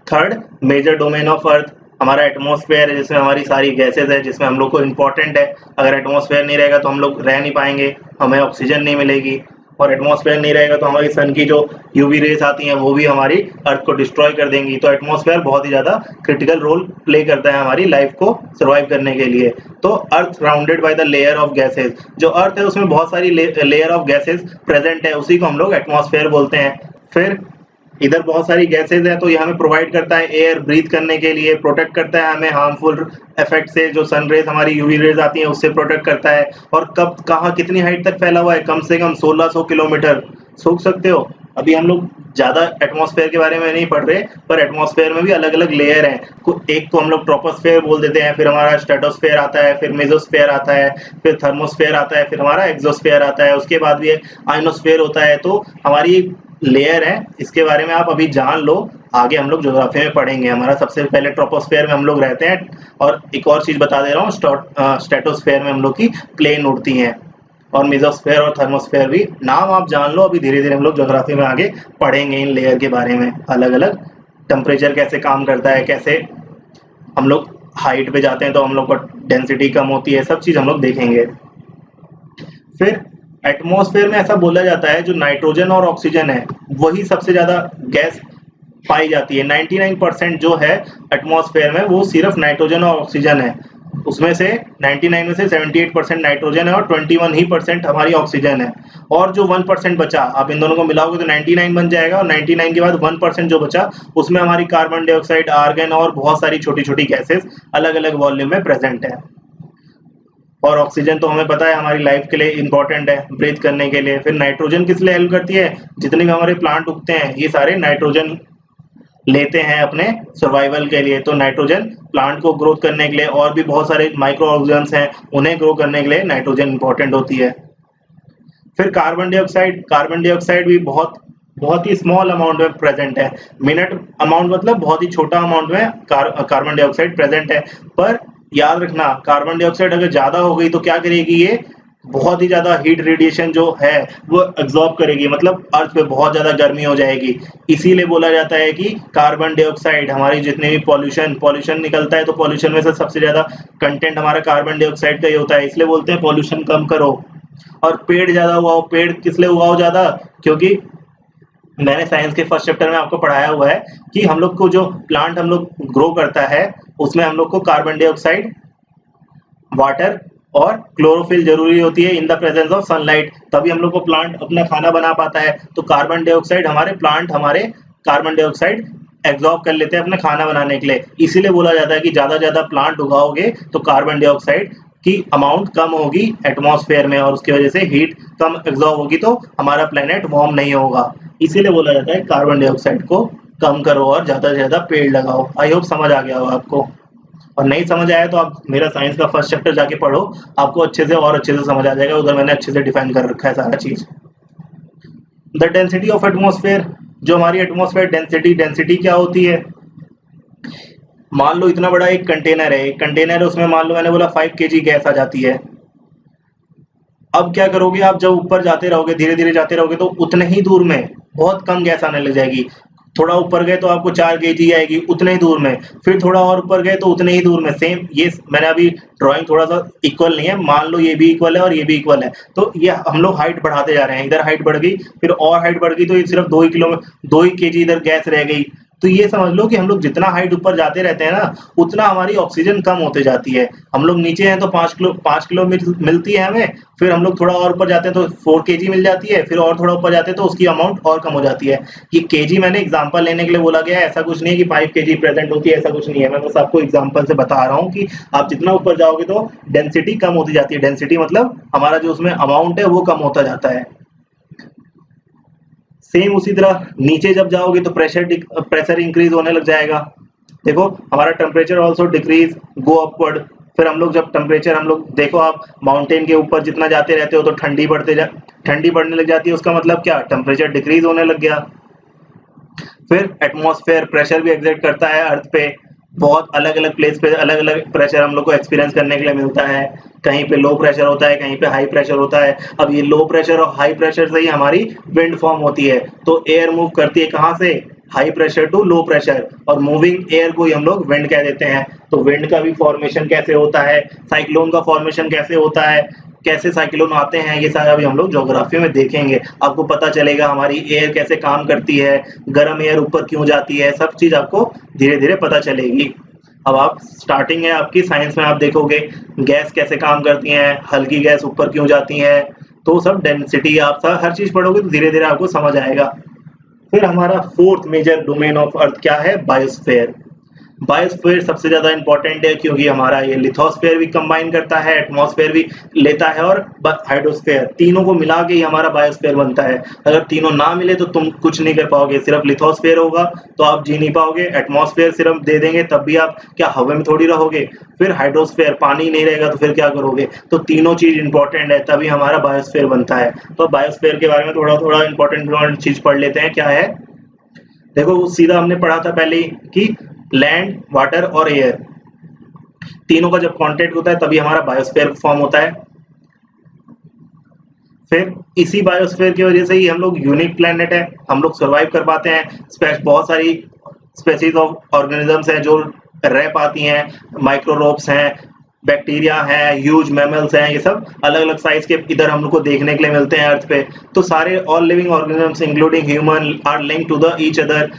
third major domain of earth हमारा एटमॉस्फेयर है, जिसमें हमारी सारी गैसेज है, जिसमें हम लोग को इम्पोर्टेंट है। अगर एटमॉस्फेयर नहीं रहेगा तो हम लोग रह नहीं पाएंगे, हमें ऑक्सीजन नहीं मिलेगी, और एटमॉस्फेयर नहीं रहेगा तो हमारी सन की जो यूवी रेस आती हैं वो भी हमारी अर्थ को डिस्ट्रॉय कर देंगी। तो एटमॉस्फेयर बहुत ही ज्यादा क्रिटिकल रोल प्ले करता है हमारी लाइफ को सर्वाइव करने के लिए। तो earth rounded by the layer of gases, जो अर्थ है उसमें बहुत सारी लेयर ऑफ गैसेज प्रेजेंट है, उसी को हम लोग एटमॉस्फेयर बोलते हैं। फिर इधर बहुत सारी गैसेज हैं, तो ये हमें प्रोवाइड करता है एयर ब्रीथ करने के लिए, प्रोटेक्ट करता है हमें हार्मफुल इफेक्ट से, जो सन रेज हमारी यूवी रेज आती हैं उससे प्रोटेक्ट करता है। और कब कहाँ कितनी हाइट तक फैला हुआ है, कम से कम 1600 किलोमीटर। सोच सकते हो। अभी हम लोग ज्यादा एटमॉस्फेयर के बारे में नहीं पढ़ रहे, पर एटमॉस्फेयर में भी अलग अलग लेयर हैं। एक को हम लोग ट्रोपोस्फेयर बोल देते हैं, फिर हमारा स्ट्रेटोस्फेयर आता है, फिर मेसोस्फेयर आता है, फिर थर्मोस्फेयर आता है, फिर हमारा एक्सोस्फेयर आता है, उसके बाद भी आयनोस्फेयर होता है। तो हमारी लेयर है, इसके बारे में आप अभी जान लो, आगे हम लोग ज्योग्राफी में पढ़ेंगे। हमारा सबसे पहले ट्रोपोस्फेयर में हम लोग रहते हैं, और एक और चीज बता दे रहा हूँ, स्ट्रेटोस्फेयर में हम लोग की प्लेन उड़ती हैं, और मेसोस्फेयर और थर्मोस्फेयर भी नाम आप जान लो। अभी धीरे धीरे हम लोग ज्योग्राफी में आगे पढ़ेंगे इन लेयर के बारे में, अलग अलग टेम्परेचर कैसे काम करता है, कैसे हम लोग हाइट पे जाते हैं तो हम लोग को डेंसिटी कम होती है, सब चीज हम लोग देखेंगे। फिर एटमॉस्फेयर में ऐसा बोला जाता है जो नाइट्रोजन और ऑक्सीजन है वही सबसे ज्यादा गैस पाई जाती है। 99% जो है एटमॉस्फेयर में वो सिर्फ नाइट्रोजन और ऑक्सीजन है। उसमें से 99 में से 78% नाइट्रोजन है और 21 ही % हमारी ऑक्सीजन है। और जो 1% बचा, आप इन दोनों को मिलाओगे तो 99 बन जाएगा, और 99 के बाद 1% जो बचा उसमें हमारी कार्बन डाइऑक्साइड, आर्गन और बहुत सारी छोटी छोटी गैसेस अलग अलग वॉल्यूम में प्रेजेंट है। और ऑक्सीजन तो हमें पता है हमारी लाइफ के लिए इंपॉर्टेंट है, ब्रीथ करने के लिए। फिर नाइट्रोजन किस लिए हेल्प करती है, जितने भी हमारे प्लांट उगते हैं ये सारे नाइट्रोजन लेते हैं अपने सर्वाइवल के लिए। तो नाइट्रोजन प्लांट को ग्रोथ करने के लिए, और भी बहुत सारे माइक्रो ऑर्गेनिजम्स हैं उन्हें ग्रो करने के लिए नाइट्रोजन इंपॉर्टेंट होती है। फिर कार्बन डाइऑक्साइड भी बहुत बहुत ही स्मॉल अमाउंट में प्रेजेंट है। मिनट अमाउंट मतलब बहुत ही छोटा अमाउंट में कार्बन डाइऑक्साइड प्रेजेंट है। पर याद रखना, कार्बन डाइऑक्साइड अगर ज्यादा हो गई तो क्या करेगी, ये बहुत ही ज्यादा हीट रेडिएशन जो है वो एब्जॉर्ब करेगी, मतलब अर्थ पे बहुत ज्यादा गर्मी हो जाएगी। इसीलिए बोला जाता है कि कार्बन डाइऑक्साइड, हमारी जितने भी पॉल्यूशन निकलता है तो पॉल्यूशन में से सबसे ज्यादा कंटेंट हमारा कार्बन डाइऑक्साइड का ही होता है। इसलिए बोलते हैं पॉल्यूशन कम करो और पेड़ ज्यादा उगाओ। पेड़ किस लिए उगाओ ज्यादा, क्योंकि मैंने साइंस के फर्स्ट चैप्टर में आपको पढ़ाया हुआ है कि हम लोग को जो प्लांट हम लोग ग्रो करता है उसमें हम लोग को कार्बन डाइऑक्साइड, वाटर और क्लोरोफिल जरूरी होती है in the presence of sunlight, तभी हम लोग को प्लांट अपना खाना बना पाता है। तो कार्बन डाइऑक्साइड हमारे कार्बन डाइऑक्साइड एब्जॉर्ब कर लेते हैं अपने खाना बनाने के लिए। इसीलिए बोला जाता है कि ज्यादा ज्यादा प्लांट उगाओगे तो कार्बन डाइऑक्साइड की अमाउंट कम होगी एटमॉस्फेयर में, और उसकी वजह से हीट कम एब्जॉर्ब होगी तो हमारा प्लेनेट वार्म नहीं होगा। इसीलिए बोला जाता है कार्बन डाइऑक्साइड को कम करो और ज्यादा से ज्यादा पेड़ लगाओ। आई होप समझ आ गया हो आपको, और नहीं समझ आया तो आप मेरा साइंस का फर्स्ट चैप्टर जाके पढ़ो, आपको अच्छे से और अच्छे से समझ आ जाएगा। उधर मैंने अच्छे से डिफाइन कर रखा है सारा चीज। द डेंसिटी ऑफ एटमॉस्फेयर, जो हमारी एटमॉस्फेयर डेंसिटी क्या होती है, मान लो इतना बड़ा एक कंटेनर है, उसमें मान लो मैंने बोला 5 kg गैस आ जाती है। अब क्या करोगे आप, जब ऊपर जाते रहोगे, धीरे धीरे जाते रहोगे तो उतने ही दूर में बहुत कम गैस आने लग जाएगी। थोड़ा ऊपर गए तो आपको 4 kg आएगी उतने ही दूर में, फिर थोड़ा और ऊपर गए तो उतने ही दूर में। सेम ये मैंने अभी ड्राइंग थोड़ा सा इक्वल नहीं है, मान लो ये भी इक्वल है और ये भी इक्वल है, तो ये हम लोग हाइट बढ़ाते जा रहे हैं। इधर हाइट बढ़ गई, फिर और हाइट बढ़ गई, तो ये सिर्फ 2 ही kg इधर गैस रह गई। तो ये समझ लो कि हम लोग जितना हाइट ऊपर जाते रहते हैं ना, उतना हमारी ऑक्सीजन कम होते जाती है। हम लोग नीचे हैं तो 5 किलो मिलती है हमें, फिर हम लोग थोड़ा और ऊपर जाते हैं तो 4 kg मिल जाती है, फिर और थोड़ा ऊपर जाते हैं तो उसकी अमाउंट और कम हो जाती है। ये kg मैंने एग्जांपल लेने के लिए बोला गया है, ऐसा कुछ नहीं है कि 5 kg प्रेजेंट होती है, ऐसा कुछ नहीं है। मैं बस आपको एग्जांपल से बता रहा हूँ कि आप जितना ऊपर जाओगे तो डेंसिटी कम होती जाती है। डेंसिटी मतलब हमारा जो उसमें अमाउंट है वो कम होता जाता है। सेम उसी तरह नीचे जब जाओगे तो प्रेशर इंक्रीज होने लग जाएगा। देखो हमारा टेम्परेचर ऑल्सो डिक्रीज गो अपवर्ड। फिर हम लोग जब टेम्परेचर, हम लोग देखो आप माउंटेन के ऊपर जितना जाते रहते हो तो ठंडी बढ़ने लग जाती है। उसका मतलब क्या, टेम्परेचर डिक्रीज होने लग गया। फिर एटमॉस्फेयर प्रेशर भी एग्जर्ट करता है अर्थ पे, बहुत अलग अलग प्लेस पे अलग अलग प्रेशर हम लोग को एक्सपीरियंस करने के लिए मिलता है। कहीं पे लो प्रेशर होता है, कहीं पे हाई प्रेशर होता है। अब ये लो प्रेशर और हाई प्रेशर से ही हमारी विंड फॉर्म होती है। तो एयर मूव करती है कहाँ से, high pressure to low pressure, और मूविंग एयर को ही हम लोग विंड कह देते हैं। तो विंड का भी फॉर्मेशन कैसे होता है, साइक्लोन का फॉर्मेशन कैसे होता है, कैसे साइक्लोन आते हैं, ये सारा भी हम लोग ज्योग्राफी में देखेंगे। आपको पता चलेगा हमारी एयर कैसे काम करती है, गर्म एयर ऊपर क्यों जाती है, सब चीज आपको धीरे धीरे पता चलेगी। अब आप स्टार्टिंग है आपकी साइंस में, आप देखोगे गैस कैसे काम करती हैं, हल्की गैस ऊपर क्यों जाती हैं, तो सब डेंसिटी आप सब हर चीज पढ़ोगे तो धीरे धीरे आपको समझ आएगा। फिर हमारा fourth major domain of earth क्या है? बायोस्फीयर। बायोस्फीयर सबसे ज्यादा इंपॉर्टेंट है क्योंकि हमारा ये लिथोस्फीयर भी कंबाइन करता है, एटमॉस्फेयर भी लेता है और हाइड्रोस्फीयर, तीनों को मिला के ही हमारा बायोस्फीयर बनता है। अगर तीनों ना मिले तो तुम कुछ नहीं कर पाओगे। सिर्फ लिथोस्फीयर होगा तो आप जी नहीं पाओगे, एटमॉस्फेयर सिर्फ दे देंगे तब भी आप क्या हवा में थोड़ी रहोगे, फिर हाइड्रोस्फीयर पानी नहीं रहेगा तो फिर क्या करोगे। तो तीनों चीज इंपॉर्टेंट है तभी हमारा बायोस्फीयर बनता है। तो बायोस्फीयर के बारे में थोड़ा थोड़ा इंपॉर्टेंट चीज पढ़ लेते हैं। क्या है? देखो सीधा हमने पढ़ा था पहले ही कि लैंड, वाटर और एयर, तीनों का जब कांटेक्ट होता है तभी हमारा बायोस्फीयर फॉर्म होता है। फिर इसी बायोस्फीयर की वजह से ही हम लोग यूनिक प्लेनेट है, हम लोग सर्वाइव कर पाते हैं। बहुत सारी स्पेसीज ऑफ ऑर्गेनिजम्स हैं जो रह पाती हैं, माइक्रोरोब्स हैं, बैक्टीरिया हैं, ह्यूज मैमल्स हैं, ये सब अलग अलग साइज के इधर हम लोग को देखने के लिए मिलते हैं अर्थ पे। तो सारे all living organisms including human are linked to the each other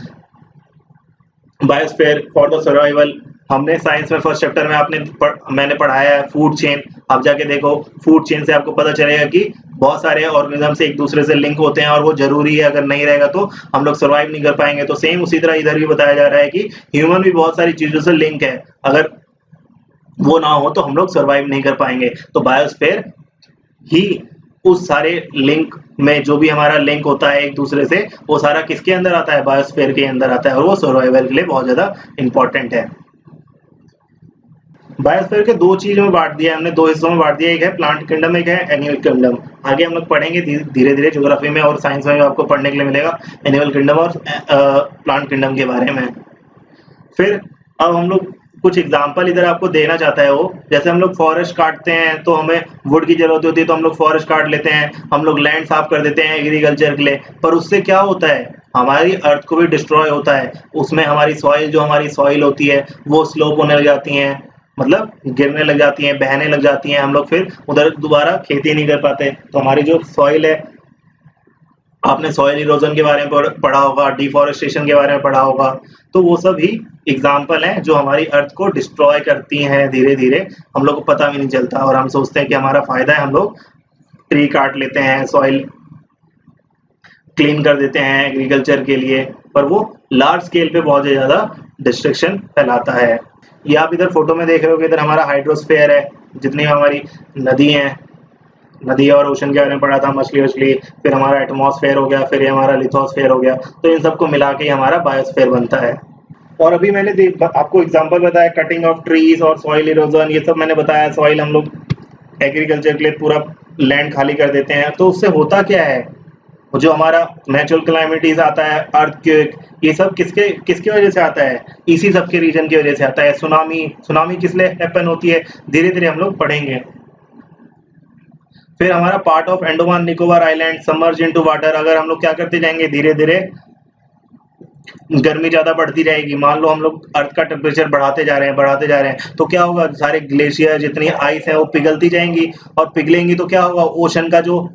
biosphere for the survival. हमने साइंस में फर्स्ट चैप्टर में मैंने पढ़ाया है फूड चेन। आप जाके देखो, फूड चेन से आपको पता चलेगा कि बहुत सारे ऑर्गेनिज्म एक दूसरे से लिंक होते हैं और वो जरूरी है, अगर नहीं रहेगा तो हम लोग सर्वाइव नहीं कर पाएंगे। तो सेम उसी तरह इधर भी बताया जा रहा है कि ह्यूमन भी बहुत सारी चीजों से लिंक है, अगर वो ना हो तो हम लोग सर्वाइव नहीं कर पाएंगे। तो बायोस्फीयर ही उस सारे लिंक में, जो भी हमारा लिंक होता है एक दूसरे से, वो सारा किसके अंदर आता है? बायोस्फीयर के अंदर आता है, और वो सर्वाइवल के लिए बहुत ज्यादा इंपॉर्टेंट है। बायोस्फीयर के दो चीजों में बांट दिया हमने, दो हिस्सों में बांट दिया, एक है प्लांट किंगडम, एक है एनिमल किंगडम। आगे हम लोग पढ़ेंगे धीरे धीरे ज्योग्राफी में और साइंस में भी आपको पढ़ने के लिए मिलेगा एनिमल किंगडम और प्लांट किंगडम के बारे में। फिर अब हम लोग कुछ एग्जाम्पल इधर आपको देना चाहता है वो, जैसे हम लोग फॉरेस्ट काटते हैं तो हमें वुड की जरूरत होती है तो हम लोग फॉरेस्ट काट लेते हैं, हम लोग लैंड साफ कर देते हैं एग्रीकल्चर के लिए, पर उससे क्या होता है? हमारी अर्थ को भी डिस्ट्रॉय होता है। उसमें हमारी सॉइल, जो हमारी सॉइल होती है वो स्लोप होने लग जाती है, मतलब गिरने लग जाती हैं, बहने लग जाती हैं, हम लोग फिर उधर दोबारा खेती नहीं कर पाते। तो हमारी जो सॉइल है, आपने सॉइल इरोजन के बारे में पढ़ा होगा, डिफॉरेस्टेशन के बारे में पढ़ा होगा, तो वो सब ही एग्जाम्पल हैं जो हमारी अर्थ को डिस्ट्रॉय करती हैं धीरे धीरे, हम लोग को पता भी नहीं चलता और हम सोचते हैं कि हमारा फायदा है, हम लोग ट्री काट लेते हैं, सॉइल क्लीन कर देते हैं एग्रीकल्चर के लिए, पर वो लार्ज स्केल पे बहुत ज्यादा डिस्ट्रक्शन फैलाता है। ये आप इधर फोटो में देख रहे हो कि इधर हमारा हाइड्रोस्फीयर है, जितनी हमारी नदी हैं, नदी और ओशन के बारे में पढ़ा था, मछली वछली, फिर हमारा एटमॉस्फेयर हो गया, फिर ये हमारा लिथोस्फेयर हो गया, तो इन सबको मिला के हमारा बायोस्फेयर बनता है। और अभी मैंने आपको एग्जांपल बताया कटिंग ऑफ ट्रीज और सॉइल इरोजन, ये सब मैंने बताया। सॉइल हम लोग एग्रीकल्चर के लिए पूरा लैंड खाली कर देते हैं, तो उससे होता क्या है? जो हमारा नेचुरल क्लाइमेटीज आता है, अर्थक्वेक, ये सब किसके किसकी वजह से आता है? इसी सब के रीजन की वजह से आता है। सुनामी किस लिए हैपन होती है? धीरे धीरे हम लोग पढ़ेंगे। फिर हमारा part of Andaman Nicobar island submerge into water, अगर हम लोग क्या करते जाएंगे, धीरे धीरे गर्मी ज्यादा बढ़ती रहेगी, मान लो हम लोग अर्थ का टेम्परेचर बढ़ाते जा रहे हैं, तो क्या होगा? सारे ग्लेशियर, जितनी आइस है वो पिघलती जाएंगी, और पिघलेंगी तो क्या होगा? ओशन का जो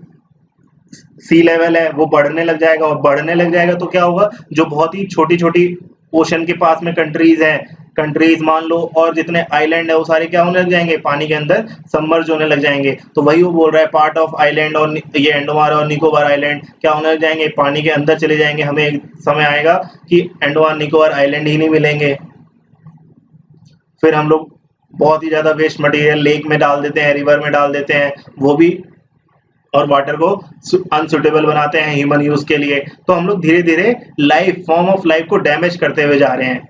सी लेवल है वो बढ़ने लग जाएगा, और बढ़ने लग जाएगा तो क्या होगा? जो बहुत ही छोटी छोटी ओशन के पास में कंट्रीज मान लो, और जितने आइलैंड है वो सारे क्या होने लग जाएंगे? पानी के अंदर सबमर्ज होने लग जाएंगे। तो वही वो बोल रहा है, पार्ट ऑफ आइलैंड, और ये अंडमान और निकोबार आइलैंड क्या होने लग जाएंगे? पानी के अंदर चले जाएंगे। हमें एक समय आएगा कि अंडमान निकोबार आइलैंड ही नहीं मिलेंगे। फिर हम लोग बहुत ही ज्यादा वेस्ट मटेरियल लेक में डाल देते हैं, रिवर में डाल देते हैं, वो भी, और वाटर को अनसुटेबल बनाते हैं ह्यूमन यूज के लिए। तो हम लोग धीरे धीरे फॉर्म ऑफ लाइफ को डैमेज करते हुए जा रहे हैं।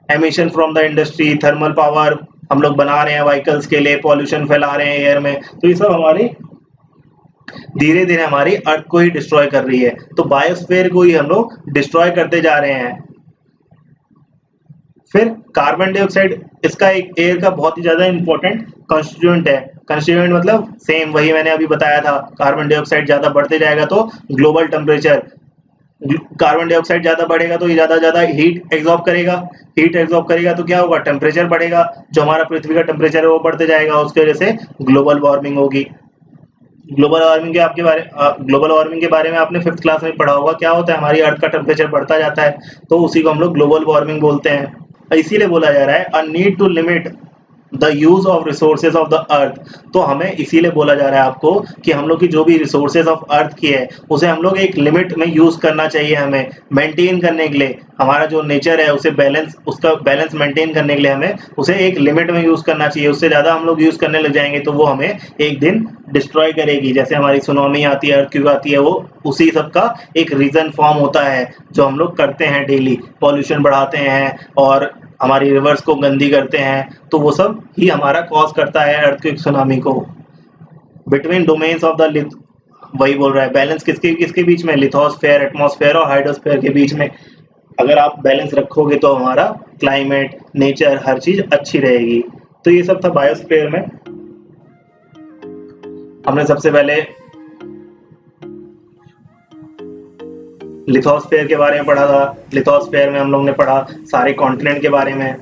Emission from the industry, thermal power हम लोग बना रहे हैं व्हीकल्स के लिए, पॉल्यूशन फैला रहे हैं एयर में, तो ये सब हमारी धीरे धीरे हमारी अर्थ को ही डिस्ट्रॉय कर रही है। तो बायोस्फीयर को ही हम लोग डिस्ट्रॉय करते जा रहे हैं। फिर कार्बन डाइऑक्साइड, इसका एक एयर का बहुत ही ज्यादा इंपॉर्टेंट कंस्टिट्यूएंट है। कंस्टिट्यूएंट मतलब सेम वही मैंने अभी बताया था, कार्बन डाइऑक्साइड ज्यादा बढ़ते जाएगा तो ग्लोबल टेम्परेचर, कार्बन डाइऑक्साइड ज्यादा बढ़ेगा तो ये ज्यादा हीट एब्जॉर्ब करेगा, तो क्या होगा? टेम्परेचर बढ़ेगा, जो हमारा पृथ्वी का टेम्परेचर है वो बढ़ते जाएगा, उसकी वजह से ग्लोबल वार्मिंग होगी। ग्लोबल वार्मिंग के बारे में आपने 5th क्लास में पढ़ा होगा। क्या होता है? हमारी अर्थ का टेम्परेचर बढ़ता जाता है, तो उसी को हम लोग ग्लोबल वार्मिंग बोलते हैं। इसीलिए बोला जा रहा है a need to limit the use of resources of the earth. तो हमें इसीलिए बोला जा रहा है आपको कि हम लोग की जो भी रिसोर्सेज ऑफ अर्थ की है उसे हम लोग एक लिमिट में यूज करना चाहिए, हमें मेंटेन करने के लिए। हमारा जो नेचर है उसे उसका बैलेंस मेंटेन करने के लिए हमें उसे एक लिमिट में यूज करना चाहिए। उससे ज्यादा हम लोग यूज करने लग जाएंगे तो वो हमें एक दिन डिस्ट्रॉय करेगी। जैसे हमारी सुनामी आती है, अर्थक्वेक आती है, वो उसी सब का एक रीजन फॉर्म होता है जो हम लोग करते हैं डेली। पॉल्यूशन बढ़ाते हैं और हमारी रिवर्स को गंदी करते हैं, तो वो सब ही हमारा कॉज करता है अर्थक्वेक सुनामी को। बिटवीन डोमेन्स ऑफ द वही बोल रहा है बैलेंस किसके किसके बीच में, लिथोस्फेयर, एटमॉस्फेयर और हाइड्रोस्फेयर के बीच में अगर आप बैलेंस रखोगे तो हमारा क्लाइमेट, नेचर, हर चीज अच्छी रहेगी। तो ये सब था बायोस्फीयर में। हमने सबसे पहले लिथोस्फेयर के बारे में पढ़ा था। लिथोस्फेयर में हम लोग ने पढ़ा सारे कॉन्टिनेंट के बारे में,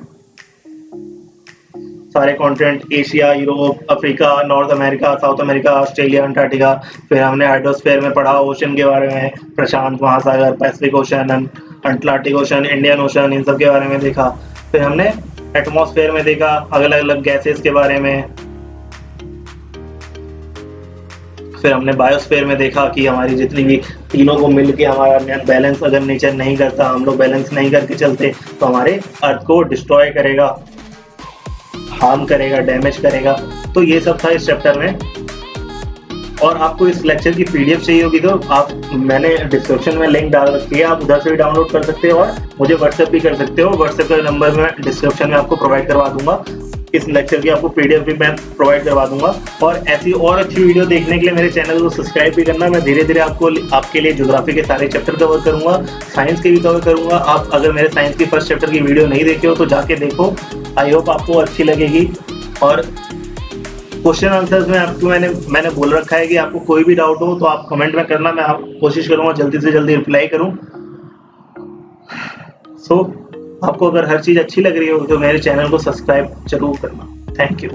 सारे continent, Asia, Europe, Africa, north America, South America, Australia, Antarctica. फिर हमने हाइड्रोस्फेयर में पढ़ा ओशन के बारे में, प्रशांत महासागर, Pacific Ocean, Atlantic Ocean, Indian Ocean, इन सब के बारे में देखा। फिर हमने एटमॉस्फेयर में देखा अलग अलग गैसेस के बारे में। फिर हमने बायोस्फीयर में देखा कि हमारी जितनी भी तीनों को मिलके हमारा बैलेंस अगर नेचर नहीं करता, हम लोग बैलेंस नहीं करके चलते तो हमारे अर्थ को डिस्ट्रॉय करेगा, हार्म करेगा, डैमेज करेगा। तो ये सब था इस चैप्टर में। और आपको इस लेक्चर की पीडीएफ चाहिए होगी तो मैंने डिस्क्रिप्शन में लिंक डाल रखी है, आप उधर से भी डाउनलोड कर सकते हो और मुझे व्हाट्सएप भी कर सकते हो। व्हाट्सएप का नंबर मैं डिस्क्रिप्शन में आपको प्रोवाइड करवा दूंगा। इस लेक्चर की आपको पीडीएफ भी मैं प्रोवाइड करवा दूंगा। और ऐसी और अच्छी वीडियो देखने के लिए मेरे चैनल को सब्सक्राइब भी करना। मैं धीरे धीरे आपके लिए ज्योग्राफी के सारे चैप्टर कवर करूंगा, साइंस के भी कवर करूंगा। आप अगर मेरे साइंस की फर्स्ट चैप्टर की वीडियो नहीं देखे हो तो जाके देखो, आई होप आपको अच्छी लगेगी। और क्वेश्चन आंसर्स में आपको मैंने बोल रखा है कि आपको कोई भी डाउट हो तो आप कमेंट में करना, मैं कोशिश करूंगा जल्दी से जल्दी रिप्लाई करूं। आपको अगर हर चीज अच्छी लग रही हो तो मेरे चैनल को सब्सक्राइब जरूर करना। Thank you.